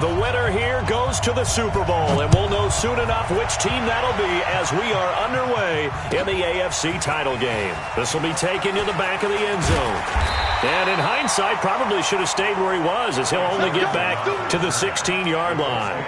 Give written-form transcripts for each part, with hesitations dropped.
The winner here goes to the Super Bowl, and we'll know soon enough which team that'll be as we are underway in the AFC title game. This will be taken to the back of the end zone. And in hindsight, probably should have stayed where he was, as he'll only get back to the 16-yard line.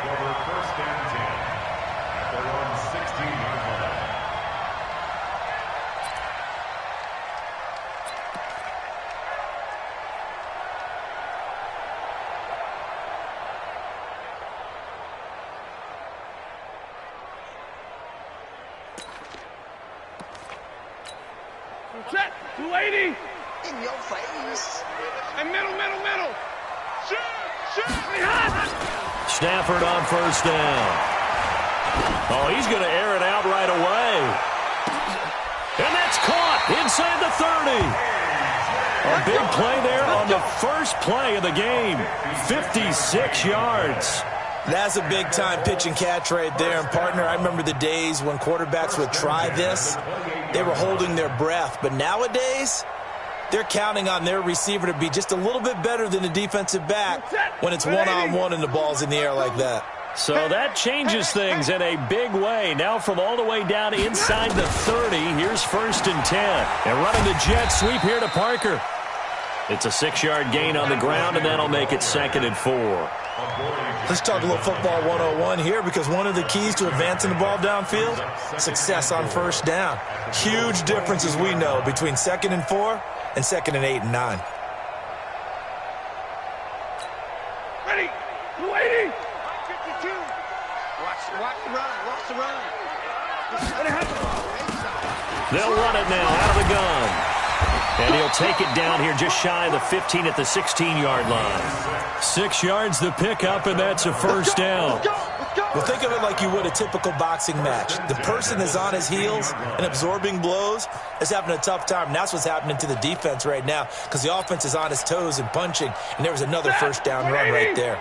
Set, 280. In your face. And middle. Shoot. Stafford on first down. Oh, he's going to air it out right away. And that's caught inside the 30. A big play there on the first play of the game. 56 yards. That's a big-time pitch and catch right there. And, partner, I remember the days when quarterbacks would try this. They were holding their breath. But nowadays, they're counting on their receiver to be just a little bit better than the defensive back when it's one-on-one and the ball's in the air like that. So that changes things in a big way. Now from all the way down inside the 30, here's 1st and 10. And running the jet sweep here to Parker. It's a 6-yard gain on the ground, and that'll make it 2nd and 4. Let's talk a little football 101 here, because one of the keys to advancing the ball downfield, success on first down. Huge difference, as we know, between 2nd and 4 and 2nd and 8 and 9. Ready, 280. 52. Watch the run. They'll run it now out of the gun. And he'll take it down here just shy of the 15 at the 16-yard line. 6 yards the pickup, and that's a first down. Well, think of it like you would a typical boxing match. The person is on his heels and absorbing blows is having a tough time. And that's what's happening to the defense right now, because the offense is on his toes and punching, and there was another first down run right there.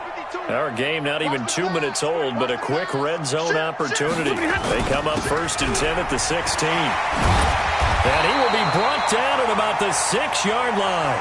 Our game not even 2 minutes old, but a quick red zone opportunity. They come up 1st and 10 at the 16. And he will be brought down at about the 6-yard line.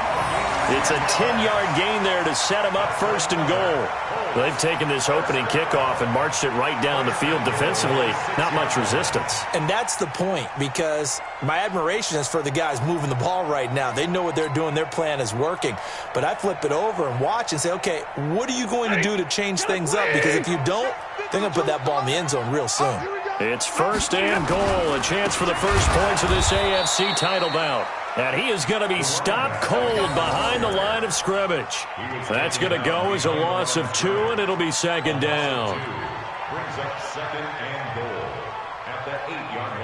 It's a 10-yard gain there to set him up 1st and goal. They've taken this opening kickoff and marched it right down the field defensively. Not much resistance. And that's the point, because my admiration is for the guys moving the ball right now. They know what they're doing. Their plan is working. But I flip it over and watch and say, okay, what are you going to do to change things up? Because if you don't, they're going to put that ball in the end zone real soon. It's 1st and goal, a chance for the first points of this AFC title bout. And he is going to be stopped cold behind the line of scrimmage. That's going to go as a loss of 2, and it'll be 2nd down. Brings up 2nd and goal at the 8-yard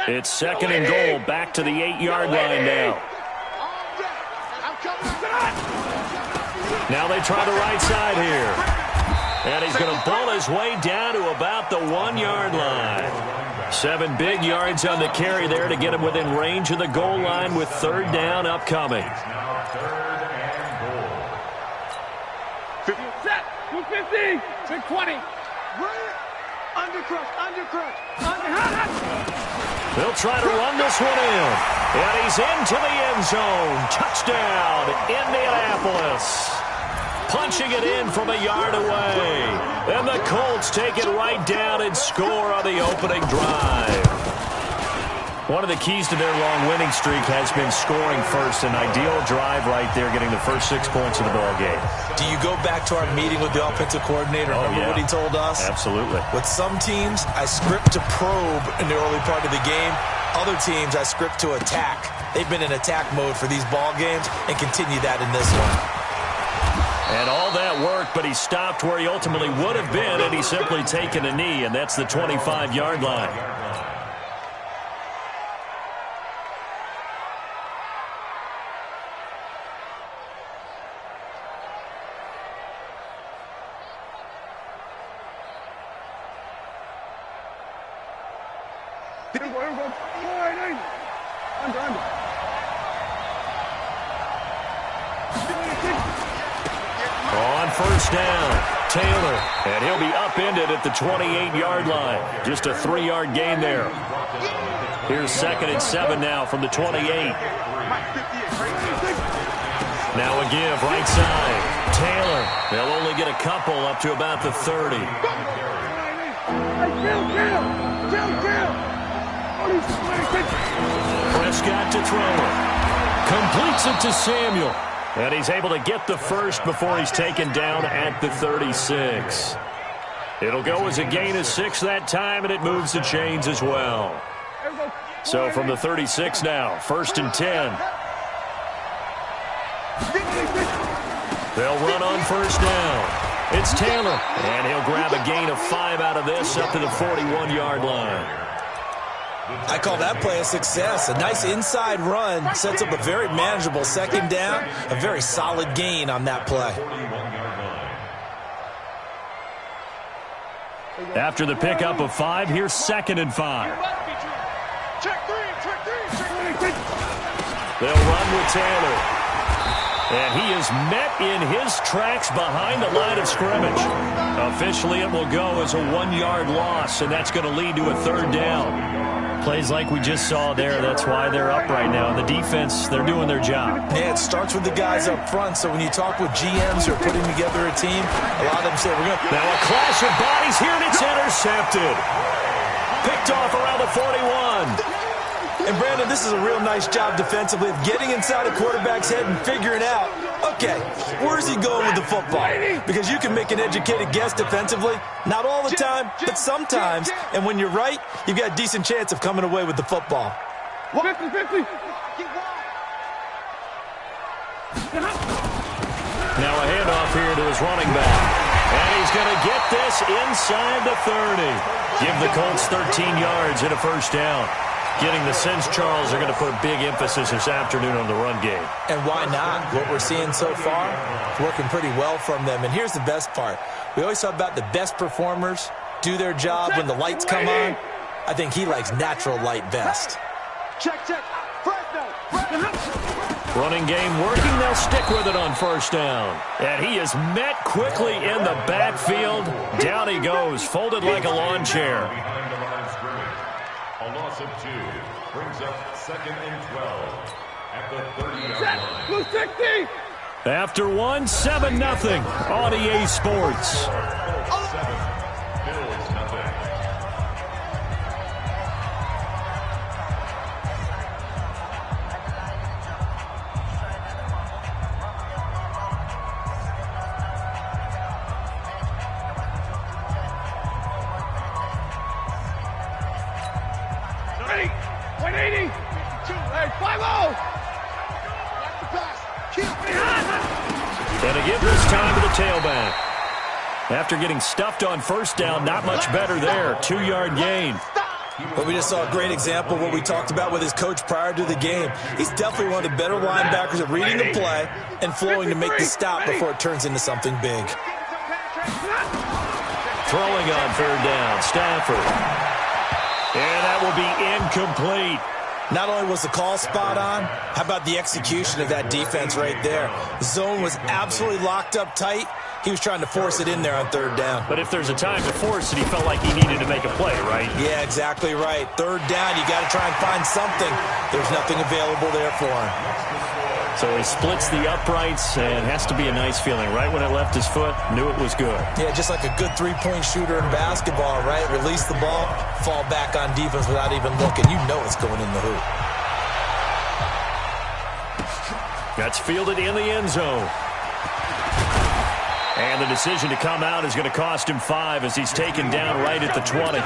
line. It's 2nd and goal, back to the 8-yard line now. Now they try the right side here. And he's going to ball his way down to about the 1-yard line. 7 big yards on the carry there to get him within range of the goal line with 3rd down upcoming. Now 3rd and goal. Set, 250. 620. Undercrush. They'll try to run this one in. And he's into the end zone. Touchdown, Indianapolis. Punching it in from a yard away. And the Colts take it right down and score on the opening drive. One of the keys to their long winning streak has been scoring first. An ideal drive right there, getting the first 6 points of the ball game. Do you go back to our meeting with the offensive coordinator? Remember what he told us? Absolutely. With some teams, I script to probe in the early part of the game. Other teams, I script to attack. They've been in attack mode for these ball games and continue that in this one. And all that worked, but he stopped where he ultimately would have been, and he's simply taken a knee, and that's the 25-yard line. On first down, Taylor, and he'll be upended at the 28-yard line. Just a 3-yard gain there. Here's 2nd and 7 now from the 28. Now a give, right side. Taylor, they'll only get a couple up to about the 30. Prescott to throw it. Completes it to Samuel. And he's able to get the first before he's taken down at the 36. It'll go as a gain of 6 that time, and it moves the chains as well. So from the 36 now, 1st and 10. They'll run on 1st down. It's Taylor, and he'll grab a gain of 5 out of this up to the 41-yard line. I call that play a success. A nice inside run sets up a very manageable 2nd down, a very solid gain on that play. After the pickup of 5, here's 2nd and 5. They'll run with Taylor. And he is met in his tracks behind the line of scrimmage. Officially, it will go as a 1-yard loss, and that's going to lead to a 3rd down. Plays like we just saw there, that's why they're up right now. The defense, they're doing their job. Yeah, it starts with the guys up front, so when you talk with GMs who are putting together a team, a lot of them say, we're going to... Now a clash of bodies here, and it's intercepted. Picked off around the 41. And, Brandon, this is a real nice job defensively of getting inside a quarterback's head and figuring out, okay, where's he going with the football? Because you can make an educated guess defensively. Not all the time, but sometimes. And when you're right, you've got a decent chance of coming away with the football. 50-50. Now a handoff here to his running back. And he's going to get this inside the 30. Give the Colts 13 yards and a 1st down. Getting the sense, Charles, are going to put a big emphasis this afternoon on the run game. And why not? What we're seeing so far, working pretty well from them. And here's the best part. We always talk about the best performers do their job when the lights come on. I think he likes natural light best. Check. Running game working. They'll stick with it on 1st down. And he is met quickly in the backfield. Down he goes, folded like a lawn chair. A loss of 2 brings up 2nd and 12 at the 30-yard line. Blue 60. After 1, 7-0 on EA Sports. 7, Bills nothing. Ready. 180. Hey, 5-0. And a give this time to the tailback. After getting stuffed on 1st down, not much better there. 2-yard gain. But we just saw a great example of what we talked about with his coach prior to the game. He's definitely one of the better linebackers at reading the play and flowing to make the stop before it turns into something big. Throwing on 3rd down, Stafford. And that will be incomplete. Not only was the call spot on, how about the execution of that defense right there? The zone was absolutely locked up tight. He was trying to force it in there on 3rd down. But if there's a time to force it, he felt like he needed to make a play, right? Yeah, exactly right. 3rd down, you got to try and find something. There's nothing available there for him. So he splits the uprights, and has to be a nice feeling. Right when it left his foot, knew it was good. Yeah, just like a good 3-point shooter in basketball, right? Release the ball, fall back on defense without even looking. You know it's going in the hoop. That's fielded in the end zone. And the decision to come out is going to cost him 5 as he's taken down right at the 20.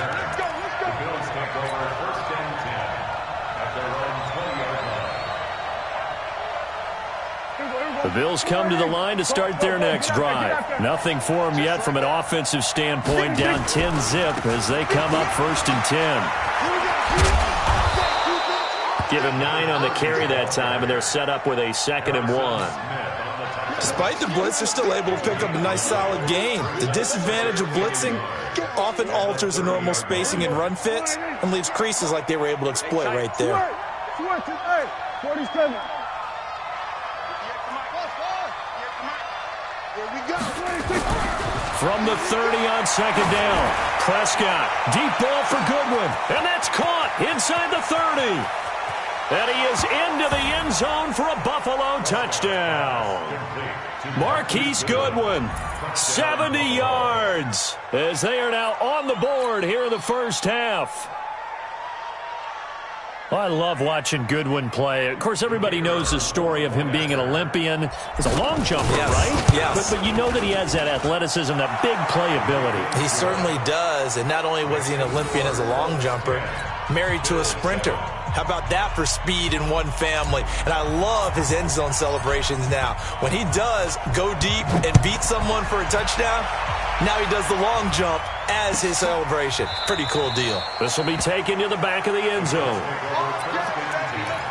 The Bills come to the line to start their next drive. Nothing for them yet from an offensive standpoint, down 10-zip as they come up 1st and 10. Give him 9 on the carry that time, and they're set up with a 2nd and 1. Despite the blitz, they're still able to pick up a nice solid gain. The disadvantage of blitzing often alters the normal spacing and run fits and leaves creases like they were able to exploit right there. 47. From the 30 on 2nd down, Prescott, deep ball for Goodwin, and that's caught inside the 30. And he is into the end zone for a Buffalo touchdown. Marquise Goodwin, 70 yards, as they are now on the board here in the first half. I love watching Goodwin play. Of course, everybody knows the story of him being an Olympian. He's a long jumper, right? Yes. But you know that he has that athleticism, that big playability. He certainly does. And not only was he an Olympian as a long jumper, married to a sprinter. How about that for speed in one family? And I love his end zone celebrations now. When he does go deep and beat someone for a touchdown, now he does the long jump as his celebration. Pretty cool deal. This will be taken to the back of the end zone.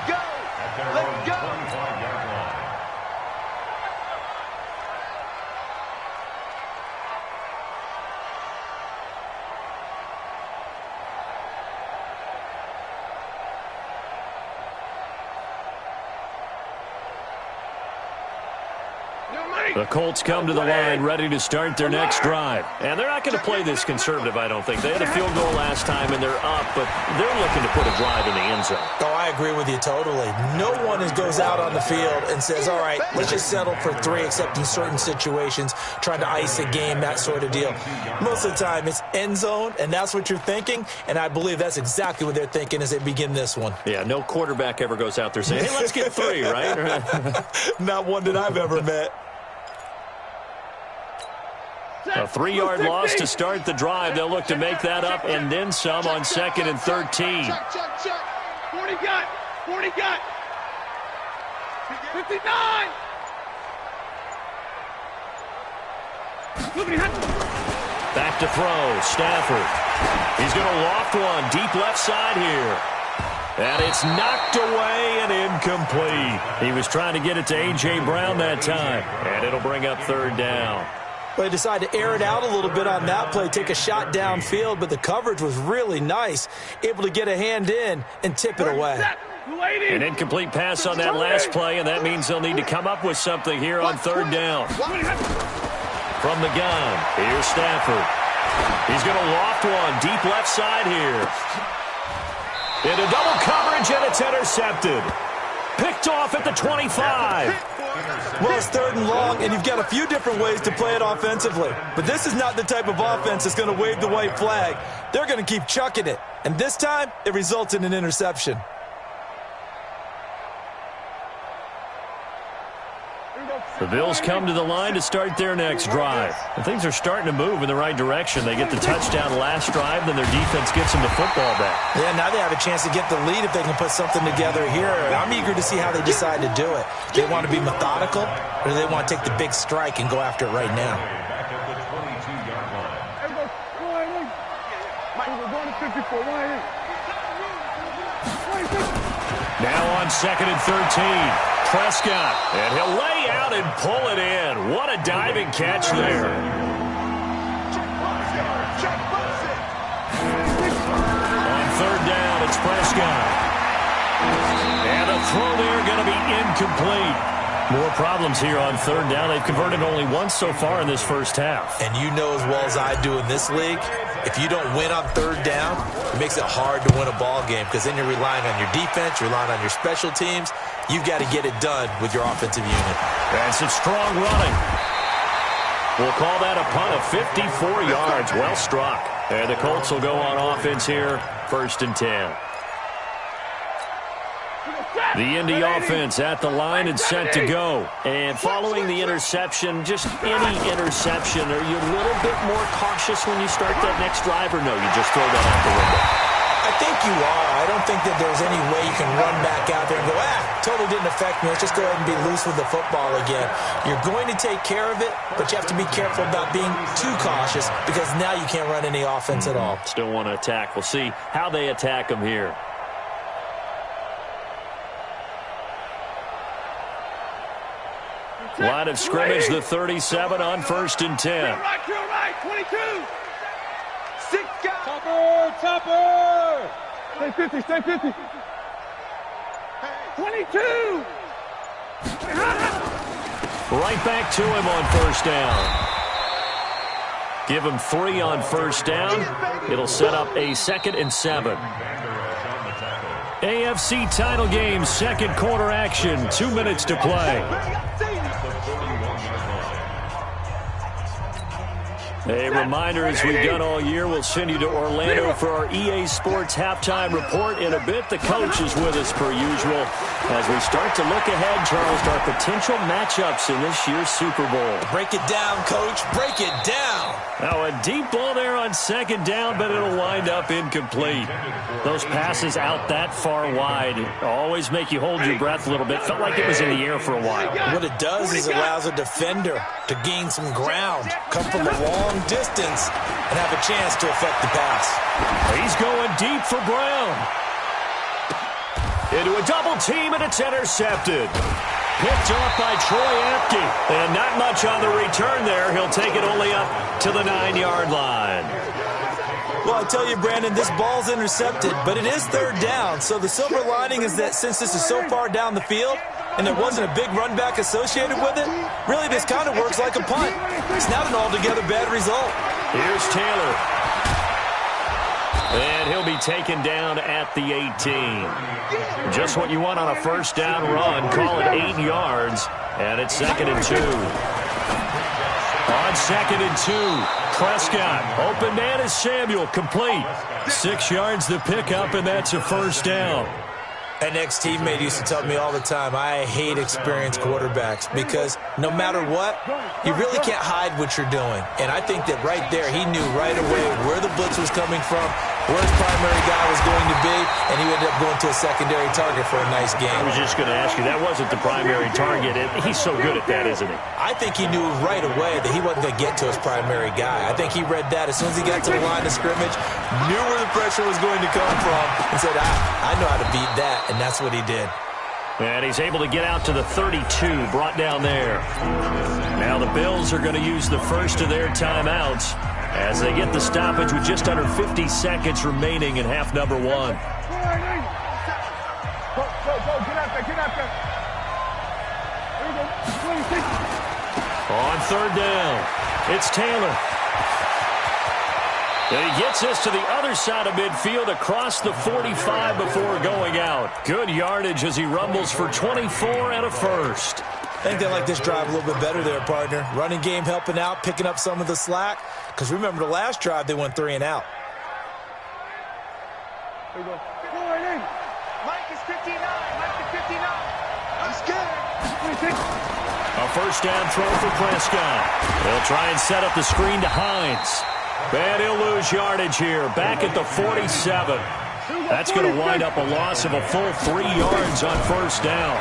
Go! Let's go! The Colts come to the line ready to start their next drive. And they're not going to play this conservative, I don't think. They had a field goal last time, and they're up, but they're looking to put a drive in the end zone. Oh, I agree with you totally. No one goes out on the field and says, all right, let's just settle for 3, except in certain situations, trying to ice a game, that sort of deal. Most of the time, it's end zone, and that's what you're thinking, and I believe that's exactly what they're thinking as they begin this one. Yeah, no quarterback ever goes out there saying, hey, let's get 3, right? Not one that I've ever met. A 3-yard loss to start the drive. They'll look to make that up and then some on 2nd and 13. Check. 40 got. 40 got. 59. Back to throw. Stafford. He's going to loft one deep left side here. And it's knocked away and incomplete. He was trying to get it to A.J. Brown that time. And it'll bring up 3rd down. Well, they decided to air it out a little bit on that play, take a shot downfield, but the coverage was really nice, able to get a hand in and tip it away. An incomplete pass on that last play, and that means they'll need to come up with something here on 3rd down. From the gun, here's Stafford. He's going to loft one deep left side here. Into double coverage, and it's intercepted. Picked off at the 25. Well, it's 3rd and long, and you've got a few different ways to play it offensively. But this is not the type of offense that's going to wave the white flag. They're going to keep chucking it. And this time, it results in an interception. The Bills come to the line to start their next drive. And things are starting to move in the right direction. They get the touchdown last drive, then their defense gets them the football back. Yeah, now they have a chance to get the lead if they can put something together here. I'm eager to see how they decide to do it. Do they want to be methodical, or do they want to take the big strike and go after it right now? Back at the 22-yard line. Now on 2nd and 13. Prescott, and he'll lay out and pull it in. What a diving catch there. On 3rd down, it's Prescott. And the throw there going to be incomplete. More problems here on 3rd down. They've converted only once so far in this first half. And you know as well as I do in this league, if you don't win on 3rd down, it makes it hard to win a ball game because then you're relying on your defense, you're relying on your special teams. You've got to get it done with your offensive unit. And some strong running. We'll call that a punt of 54 yards. Well struck. And the Colts will go on offense here, 1st and 10. The Indy offense at the line and set to go. And following the interception, just any interception, are you a little bit more cautious when you start that next drive, or no, you just throw that out the window? I think you are. I don't think that there's any way you can run back out there and go, totally didn't affect me. Let's just go ahead and be loose with the football again. You're going to take care of it, but you have to be careful about being too cautious because now you can't run any offense at all. Still want to attack. We'll see how they attack them here. Line of scrimmage, the 37 on 1st and 10. Right, 22. 6 got. Topper. Stay 50, stay 50. 22. Right back to him on 1st down. Give him 3 on 1st down. It'll set up a 2nd and 7. AFC title game, second quarter action, 2 minutes to play. A reminder, as we've done all year, we'll send you to Orlando for our EA Sports halftime report in a bit. The coach is with us per usual as we start to look ahead, Charles, to our potential matchups in this year's Super Bowl. Break it down, Coach. Break it down. Now a deep ball there on second down, but it'll wind up incomplete. Those passes out that far wide always make you hold your breath a little bit. Felt like it was in the air for a while. What it does is it allows a defender to gain some ground, come from a long distance, and have a chance to affect the pass. He's going deep for Brown. Into a double team, and it's intercepted. Picked off by Troy Apke. And not much on the return there. He'll take it only up to the 9-yard line. Well, I tell you, Brandon, this ball's intercepted, but it is third down. So the silver lining is that since this is so far down the field and there wasn't a big run back associated with it, really this kind of works like a punt. It's not an altogether bad result. Here's Taylor. And he'll be taken down at the 18. Just what you want on a first down run. Call it 8 yards. And it's 2nd and 2. On 2nd and 2. Prescott. Open man is Samuel. Complete. 6 yards the pickup, and that's a first down. An ex-teammate used to tell me all the time, I hate experienced quarterbacks because no matter what, you really can't hide what you're doing. And I think that right there, he knew right away where the blitz was coming from, where his primary guy was going to be, and he ended up going to a secondary target for a nice game. I was just going to ask you, that wasn't the primary target. He's so good at that, isn't he? I think he knew right away that he wasn't going to get to his primary guy. I think he read that as soon as he got to the line of scrimmage, knew where the pressure was going to come from, and said, I know how to beat that. And that's what he did. And he's able to get out to the 32, brought down there. Now the Bills are going to use the first of their timeouts as they get the stoppage with just under 50 seconds remaining in half number 1. Go, get after. There you go. On third down, it's Taylor. And he gets us to the other side of midfield across the 45 before going out. Good yardage as he rumbles for 24 and a first. I think they like this drive a little bit better there, partner. Running game helping out, picking up some of the slack. Because remember the last drive, they went 3 and out. There you go. Mike is 59. Mike is 59. I'm scared. A first down throw for Prescott. They'll try and set up the screen to Hines. And he'll lose yardage here, back at the 47. That's going to wind up a loss of a full 3 yards on first down.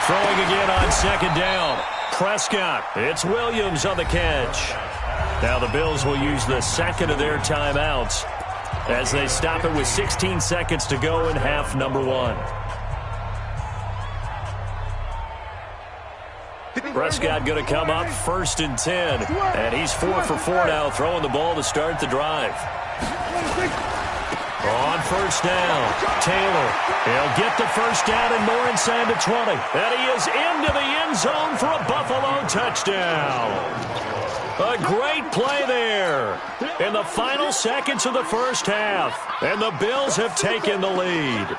Throwing again on second down. Prescott. It's Williams on the catch. Now the Bills will use the second of their timeouts as they stop it with 16 seconds to go in half number 1. Prescott going to come up 1st and 10. And he's 4 for 4 now, throwing the ball to start the drive. On first down, Taylor. He'll get the first down and more inside the 20. And he is into the end zone for a Buffalo touchdown. A great play there in the final seconds of the first half. And the Bills have taken the lead.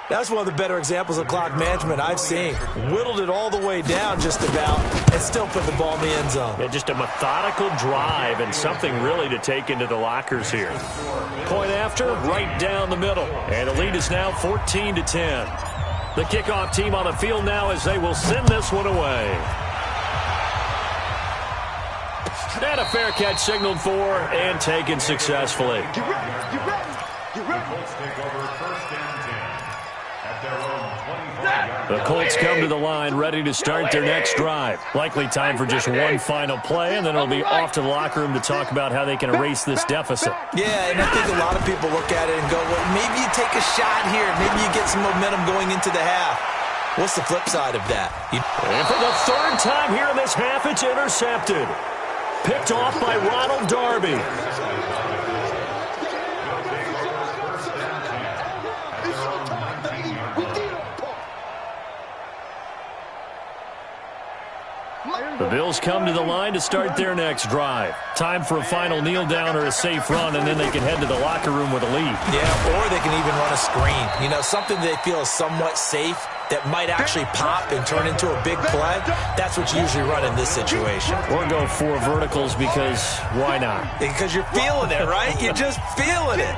That's one of the better examples of clock management I've seen. Whittled it all the way down just about and still put the ball in the end zone. Yeah, just a methodical drive and something really to take into the lockers here. Point after, right down the middle. And the lead is now 14-10. The kickoff team on the field now as they will send this one away. And a fair catch signaled for and taken successfully. Get ready. Get ready. Get ready. Colts take over first and 10 at their own 25-yard The Colts come to the line ready to start their next drive. Likely time for just one final play, and then it'll be off to the locker room to talk about how they can erase this deficit. Yeah, and I think a lot of people look at it and go, well, maybe you take a shot here. Maybe you get some momentum going into the half. What's the flip side of that? And for the third time here in this half, it's intercepted. Picked off by Ronald Darby. The Bills come to the line to start their next drive. Time for a final kneel down or a safe run, and then they can head to the locker room with a lead. Yeah, or they can even run a screen. You know, something they feel is somewhat safe that might actually pop and turn into a big play. That's what you usually run in this situation. Or go 4 verticals because why not? Because you're feeling it, right? You're just feeling it.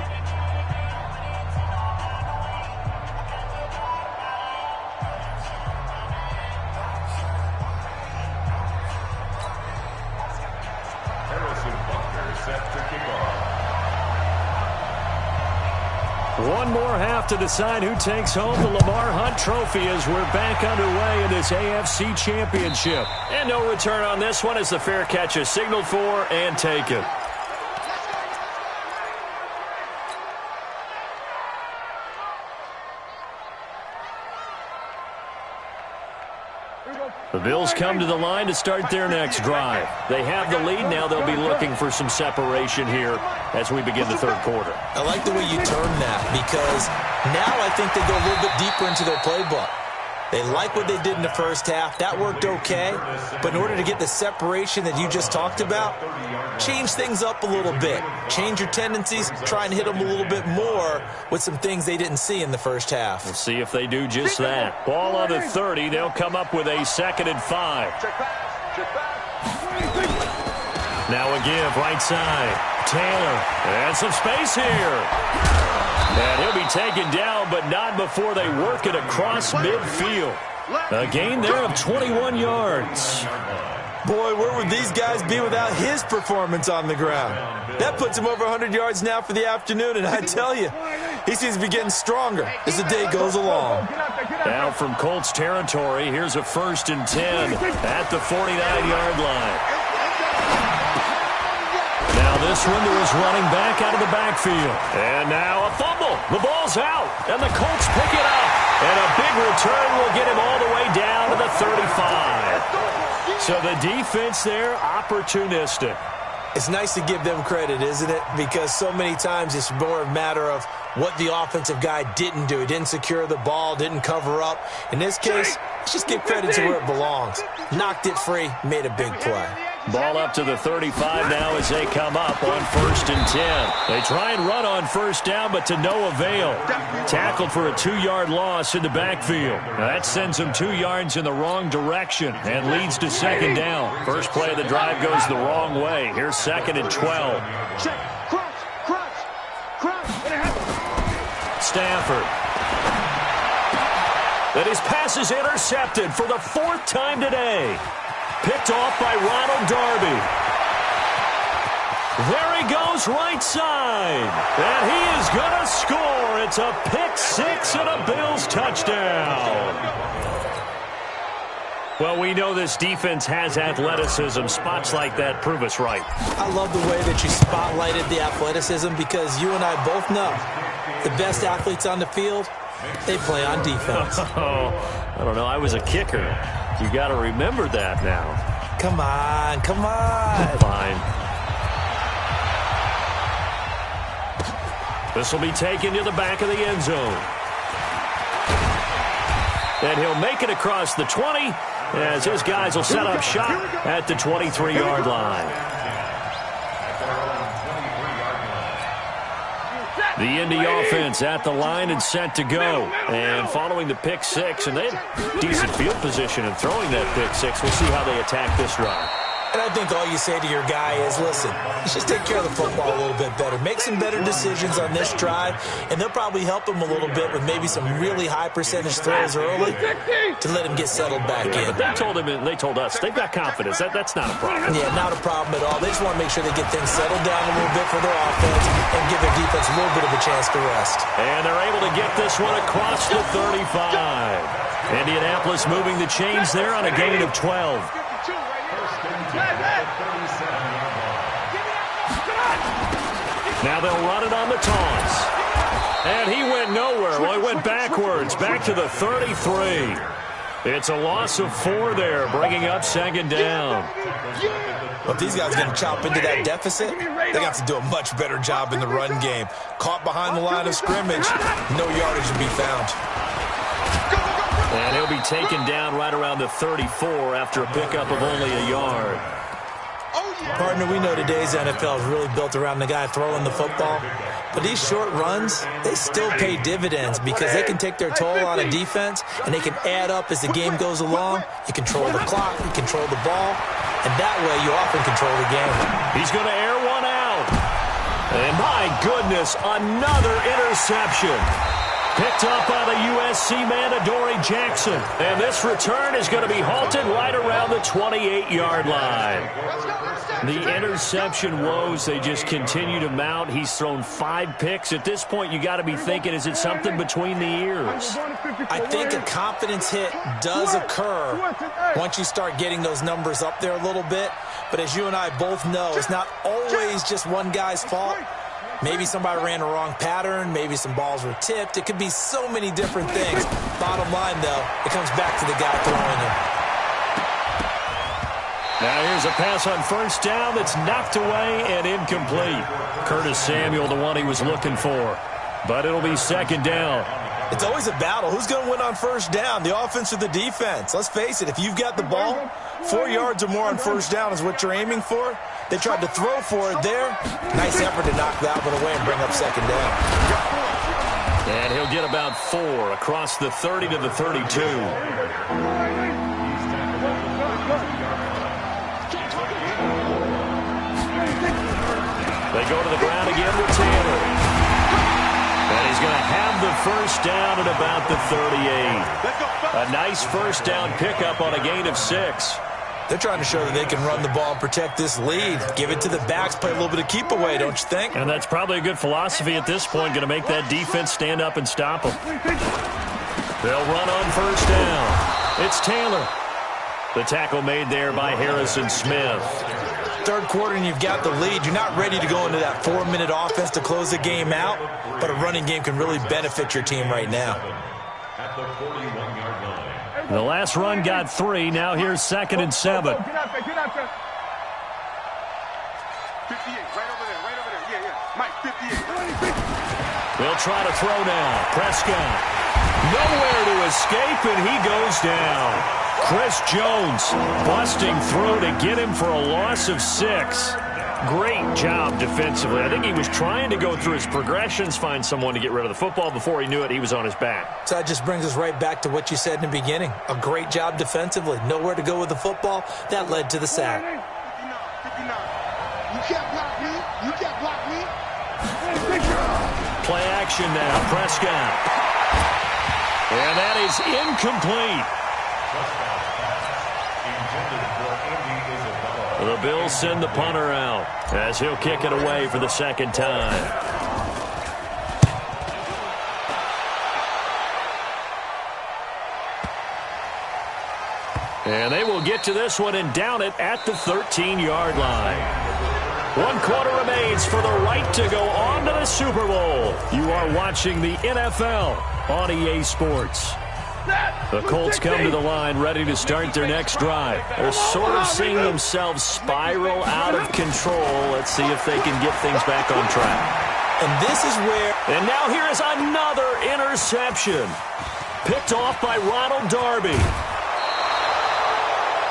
One more half to decide who takes home the Lamar Hunt Trophy as we're back underway in this AFC Championship. And no return on this one as the fair catch is signaled for and taken. The Bills come to the line to start their next drive. They have the lead. Now they'll be looking for some separation here as we begin the third quarter. I like the way you turn that because now I think they go a little bit deeper into their playbook. They like what they did in the first half. That worked okay. But in order to get the separation that you just talked about, change things up a little bit. Change your tendencies. Try and hit them a little bit more with some things they didn't see in the first half. We'll see if they do just that. Ball on the 30. They'll come up with a 2nd and 5. Now a give, right side. Taylor. And some space here. And he'll be taken down, but not before they work it across midfield. A gain there of 21 yards. Boy, where would these guys be without his performance on the ground? That puts him over 100 yards now for the afternoon, and I tell you, he seems to be getting stronger as the day goes along. Now from Colts territory, here's a 1st and 10 at the 49-yard line. Now this window is running back out of the backfield. And now a fumble. The ball's out, and the Colts pick it up. And a big return will get him all the way down to the 35. So the defense there, opportunistic. It's nice to give them credit, isn't it? Because so many times it's more a matter of what the offensive guy didn't do. He didn't secure the ball, didn't cover up. In this case, let's just give credit to where it belongs. Knocked it free, made a big play. Ball up to the 35 now as they come up on 1st and 10. They try and run on 1st down, but to no avail. Tackled for a 2-yard loss in the backfield. Now that sends them 2 yards in the wrong direction and leads to 2nd down. First play of the drive goes the wrong way. Here's 2nd and 12. Stafford. That his pass is intercepted for the 4th time today. Picked off by Ronald Darby. There he goes right side. And he is going to score. It's a pick 6 and a Bills touchdown. Well, we know this defense has athleticism. Spots like that prove us right. I love the way that you spotlighted the athleticism because you and I both know the best athletes on the field, they play on defense. Oh, I don't know. I was a kicker. You got to remember that now. Come on, come on. Fine. This will be taken to the back of the end zone. And he'll make it across the 20 as his guys will set up shop at the 23-yard line. The Indy offense at the line and set to go. And following the pick 6, and they had decent field position in throwing that pick 6. We'll see how they attack this drive. And I think all you say to your guy is, listen, let's just take care of the football a little bit better. Make some better decisions on this drive, and they'll probably help him a little bit with maybe some really high percentage throws early to let him get settled back in. But they told him, and they told us, they've got confidence. That's not a problem. Yeah, not a problem at all. They just want to make sure they get things settled down a little bit for their offense and give their defense a little bit of a chance to rest. And they're able to get this one across the 35. Indianapolis moving the chains there on a gain of 12. Now they'll run it on the toss. And he went nowhere. Well, he went backwards, back to the 33. It's a loss of 4 there, bringing up 2nd down. Well, if these guys are going to chop into that deficit, they got to do a much better job in the run game. Caught behind the line of scrimmage, no yardage to be found. And he'll be taken down right around the 34 after a pickup of only a yard. Partner, we know today's NFL is really built around the guy throwing the football. But these short runs, they still pay dividends because they can take their toll on a defense and they can add up as the game goes along. You control the clock, you control the ball, and that way you often control the game. He's going to air one out. And my goodness, another interception. Picked up by the USC man, Adoree Jackson. And this return is going to be halted right around the 28-yard line. The interception woes, they just continue to mount. He's thrown 5 picks. At this point, you got to be thinking, is it something between the ears? I think a confidence hit does occur once you start getting those numbers up there a little bit. But as you and I both know, it's not always just one guy's fault. Maybe somebody ran the wrong pattern. Maybe some balls were tipped. It could be so many different things. Bottom line, though, it comes back to the guy throwing them. Now here's a pass on first down that's knocked away and incomplete. Curtis Samuel, the one he was looking for. But it'll be second down. It's always a battle. Who's going to win on first down, the offense or the defense? Let's face it, if you've got the ball, 4 yards or more on first down is what you're aiming for. They tried to throw for it there. Nice effort to knock that one away and bring up second down. And he'll get about 4 across the 30 to the 32. They go to the ground again with Taylor. And he's going to have the first down at about the 38. A nice first down pickup on a gain of 6. They're trying to show that they can run the ball and protect this lead. Give it to the backs, play a little bit of keep away, don't you think? And that's probably a good philosophy at this point, going to make that defense stand up and stop them. They'll run on first down. It's Taylor. The tackle made there by Harrison Smith. Third quarter and you've got the lead. You're not ready to go into that 4-minute offense to close the game out, but a running game can really benefit your team right now. At the 41-yard line. The last run got 3. Now here's 2nd and 7. Get out there, get out there. 58, right over there. Yeah. Mike, 58. They'll try to throw now. Prescott. Nowhere to escape, and he goes down. Chris Jones busting through to get him for a loss of 6. Great job defensively. I think he was trying to go through his progressions, find someone to get rid of the football. Before he knew it, he was on his back. So that just brings us right back to what you said in the beginning. A great job defensively. Nowhere to go with the football. That led to the sack. 59. You can't block me. You can't block me. Play action now. Prescott. And that is incomplete. The Bills send the punter out as he'll kick it away for the second time. And they will get to this one and down it at the 13-yard line. 1 quarter remains for the right to go on to the Super Bowl. You are watching the NFL on EA Sports. The Colts come to the line ready to start their next drive. They're sort of seeing themselves spiral out of control. Let's see if they can get things back on track. And this is where... And now here is another interception. Picked off by Ronald Darby.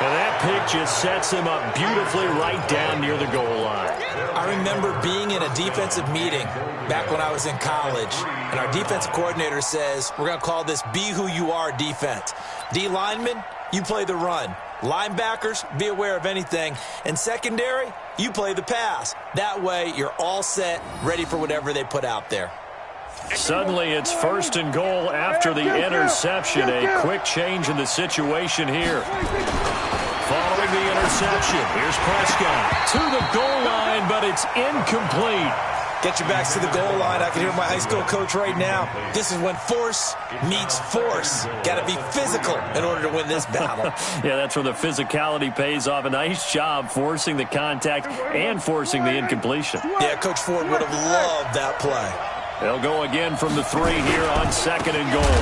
And that pick just sets him up beautifully right down near the goal line. I remember being in a defensive meeting back when I was in college, and our defensive coordinator says, we're going to call this Be Who You Are defense. D linemen, you play the run. Linebackers, be aware of anything. And secondary, you play the pass. That way, you're all set, ready for whatever they put out there. Suddenly, it's 1st and goal after the interception. A quick change in the situation here. Following the interception, here's Prescott to the goal line, but it's incomplete. Get your backs to the goal line. I can hear my high school coach right now. This is when force meets force. Got to be physical in order to win this battle. Yeah, that's where the physicality pays off. A nice job forcing the contact and forcing the incompletion. Yeah, Coach Ford would have loved that play. They'll go again from the 3 here on 2nd and goal.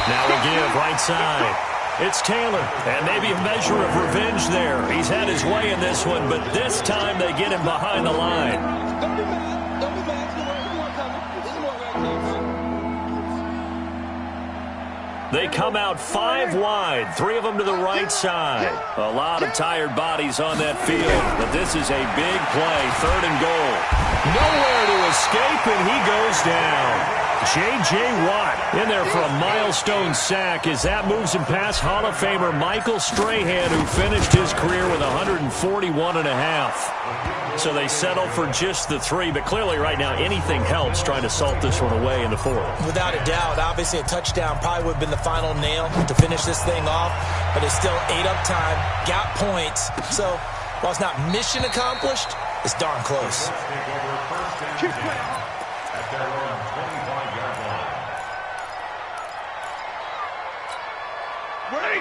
Now again, right side. It's Taylor, and maybe a measure of revenge there. He's had his way in this one, but this time they get him behind the line. Don't be mad. Don't be mad. It's more coming. It's more right They come out 5 wide, 3 of them to the right side. A lot of tired bodies on that field, but this is a big play, 3rd and goal. Nowhere to escape, and he goes down. J.J. Watt in there for a milestone sack as that moves him past Hall of Famer Michael Strahan, who finished his career with 141.5. So they settle for just the 3, but clearly right now anything helps trying to salt this one away in the 4th. Without a doubt, obviously a touchdown probably would have been the final nail to finish this thing off, but it's still 8 up time, got points. So while it's not mission accomplished, it's darn close.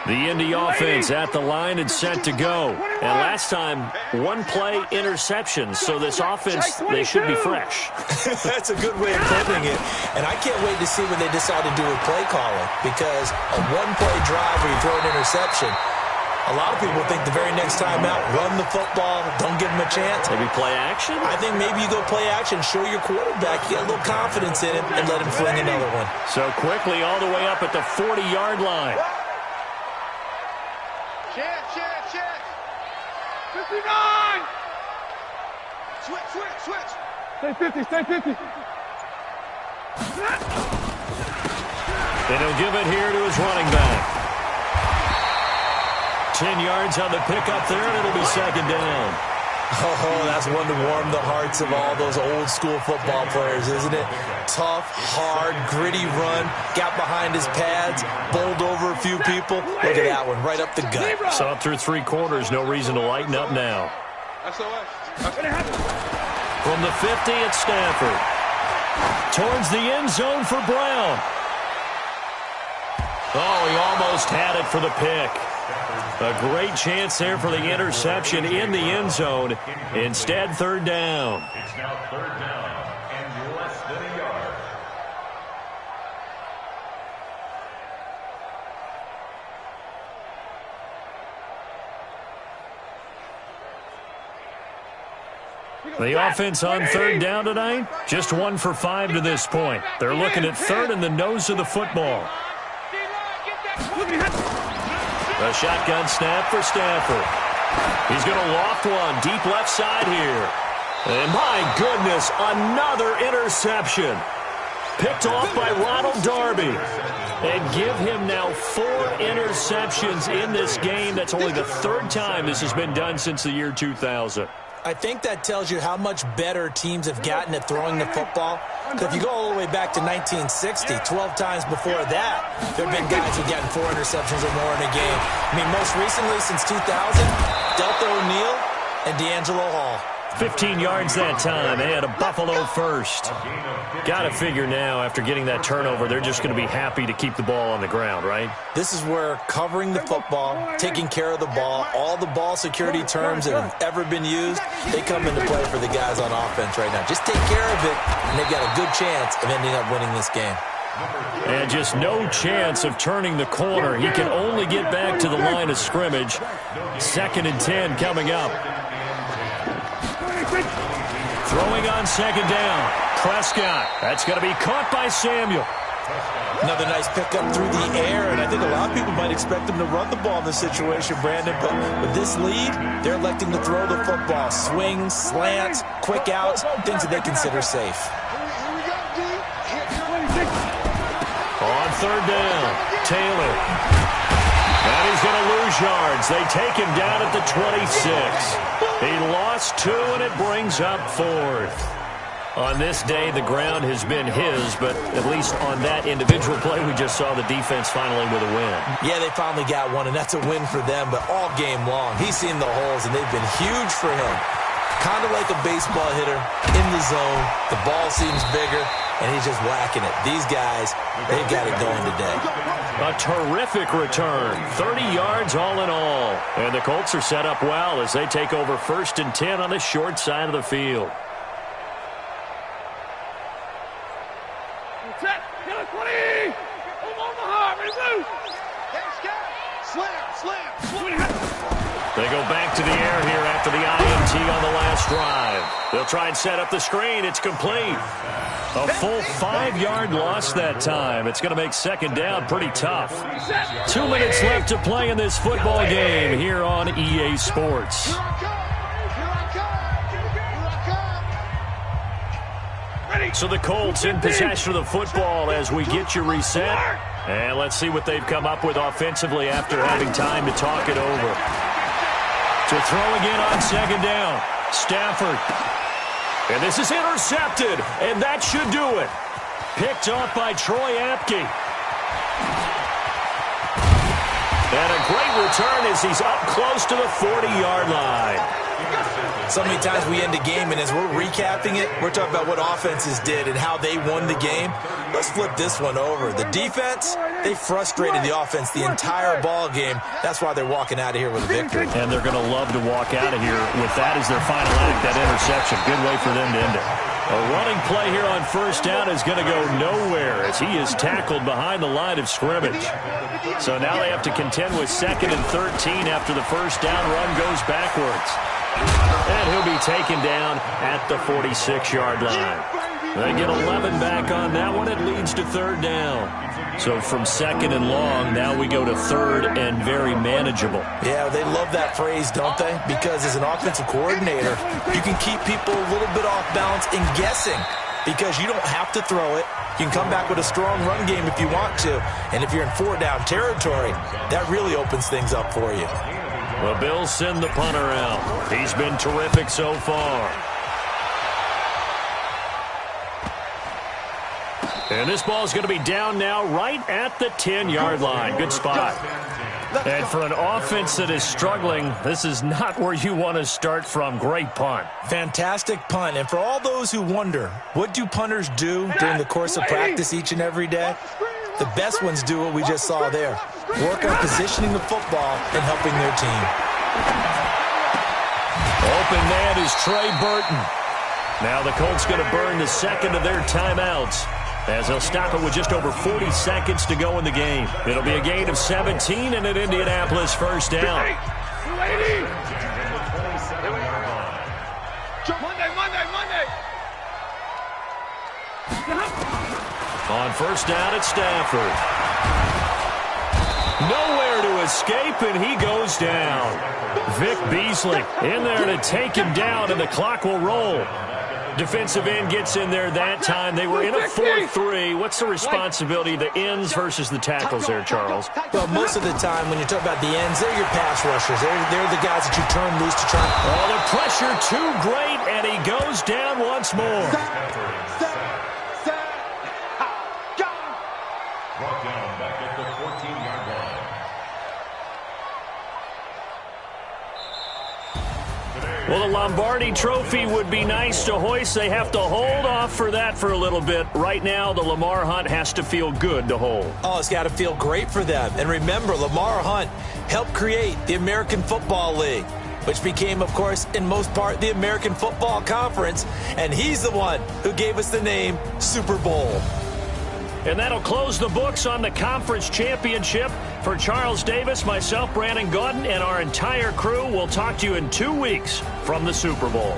The Indy offense at the line and set to go. And last time, 1-play interception. So this offense, they should be fresh. That's a good way of putting it. And I can't wait to see what they decide to do with play calling, because a 1-play drive where you throw an interception, a lot of people think the very next time out, run the football, don't give them a chance. Maybe play action? I think maybe you go play action, show your quarterback, you get a little confidence in him, and let him fling another one. So quickly all the way up at the 40-yard line. Chance. 59! Switch. Stay 50, stay 50. And he'll give it here to his running back. 10 yards on the pickup there, and it'll be 2nd down. Oh, that's one to warm the hearts of all those old-school football players, isn't it? Tough, hard, gritty run, got behind his pads, bowled over a few people. Look at that one, right up the gut. Saw it through 3 quarters, no reason to lighten up now. From the 50 at Stanford. Towards the end zone for Brown. Oh, he almost had it for the pick. A great chance there for the interception in the end zone. Instead, 3rd down. It's now 3rd down and less than a yard. The offense on 3rd down tonight, just 1 for 5 to this point. They're looking at 3rd in the nose of the football. A shotgun snap for Stanford. He's going to loft one deep left side here. And my goodness, another interception. Picked off by Ronald Darby. And give him now 4 interceptions in this game. That's only the 3rd time this has been done since the year 2000. I think that tells you how much better teams have gotten at throwing the football. Because if you go all the way back to 1960, 12 times before that, there have been guys who've gotten 4 interceptions or more in a game. I mean, most recently, since 2000, Delta O'Neal and D'Angelo Hall. 15 yards that time, and a Buffalo first. Got to figure now, after getting that turnover, they're just going to be happy to keep the ball on the ground, right? This is where covering the football, taking care of the ball, all the ball security terms that have ever been used, they come into play for the guys on offense right now. Just take care of it, and they've got a good chance of ending up winning this game. And just no chance of turning the corner. He can only get back to the line of scrimmage. 2nd and 10 coming up. Throwing on 2nd down. Prescott. That's going to be caught by Samuel. Another nice pickup through the air, and I think a lot of people might expect them to run the ball in this situation, Brandon, but with this lead, they're electing to throw the football. Swings, slants, quick outs, things that they consider safe. On 3rd down, Taylor. And he's going to lose yards. They take him down at the 26. He lost 2, and it brings up 4th. On this day, the ground has been his, but at least on that individual play, we just saw the defense finally with a win. Yeah, they finally got one, and that's a win for them, but all game long, he's seen the holes, and they've been huge for him. Kind of like a baseball hitter in the zone. The ball seems bigger, and he's just whacking it. These guys, they've got it going today. A terrific return. 30 yards all in all. And the Colts are set up well as they take over 1st and 10 on the short side of the field. They go back to the air here after the INT. PAT on the last drive. They'll try and set up the screen. It's complete. A full 5-yard loss that time. It's going to make second down pretty tough. 2 minutes left to play in this football game here on EA Sports. So the Colts in possession of the football as we get you reset. And let's see what they've come up with offensively after having time to talk it over. To throw again on second down. Stafford. And this is intercepted. And that should do it. Picked off by Troy Apke. And a great return as he's up close to the 40-yard line. So many times we end a game, and as we're recapping it, we're talking about what offenses did and how they won the game. Let's flip this one over. The defense, they frustrated the offense the entire ball game. That's why they're walking out of here with a victory. And they're going to love to walk out of here with that as their final act, that interception. Good way for them to end it. A running play here on first down is going to go nowhere as he is tackled behind the line of scrimmage. So now they have to contend with 2nd and 13 after the first down run goes backwards. And he'll be taken down at the 46-yard line. They get 11 back on that one. It leads to 3rd down. So from 2nd and long, now we go to 3rd and very manageable. Yeah, they love that phrase, don't they? Because as an offensive coordinator, you can keep people a little bit off balance and guessing because you don't have to throw it. You can come back with a strong run game if you want to. And if you're in 4-down territory, that really opens things up for you. The Bills send the punter out. He's been terrific so far. And this ball is going to be down now right at the 10-yard line. Good spot. And for an offense that is struggling, this is not where you want to start from. Great punt. Fantastic punt. And for all those who wonder, what do punters do during the course of practice each and every day? The best ones do what we just saw there. Work on positioning the football and helping their team. Open man is Trey Burton. Now the Colts going to burn the second of their timeouts as they'll stop it with just over 40 seconds to go in the game. It'll be a gain of 17 and an Indianapolis first down. Monday. On first down, it's Stafford. Nowhere to escape, and he goes down. Vic Beasley in there to take him down, and the clock will roll. Defensive end gets in there that time. They were in a 4-3. What's the responsibility of the ends versus the tackles there, Charles? Well, most of the time when you talk about the ends, they're your pass rushers. They're the guys that you turn loose to try. Oh, the pressure too great, and he goes down once more. Brought down back at the 14-yard line. Well, the Lombardi Trophy would be nice to hoist. They have to hold off for that for a little bit. Right now, the Lamar Hunt has to feel good to hold. Oh, it's got to feel great for them. And remember, Lamar Hunt helped create the American Football League, which became, of course, in most part, the American Football Conference. And he's the one who gave us the name Super Bowl. And that'll close the books on the conference championship. For Charles Davis, myself, Brandon Gaudin, and our entire crew, we'll talk to you in 2 weeks from the Super Bowl.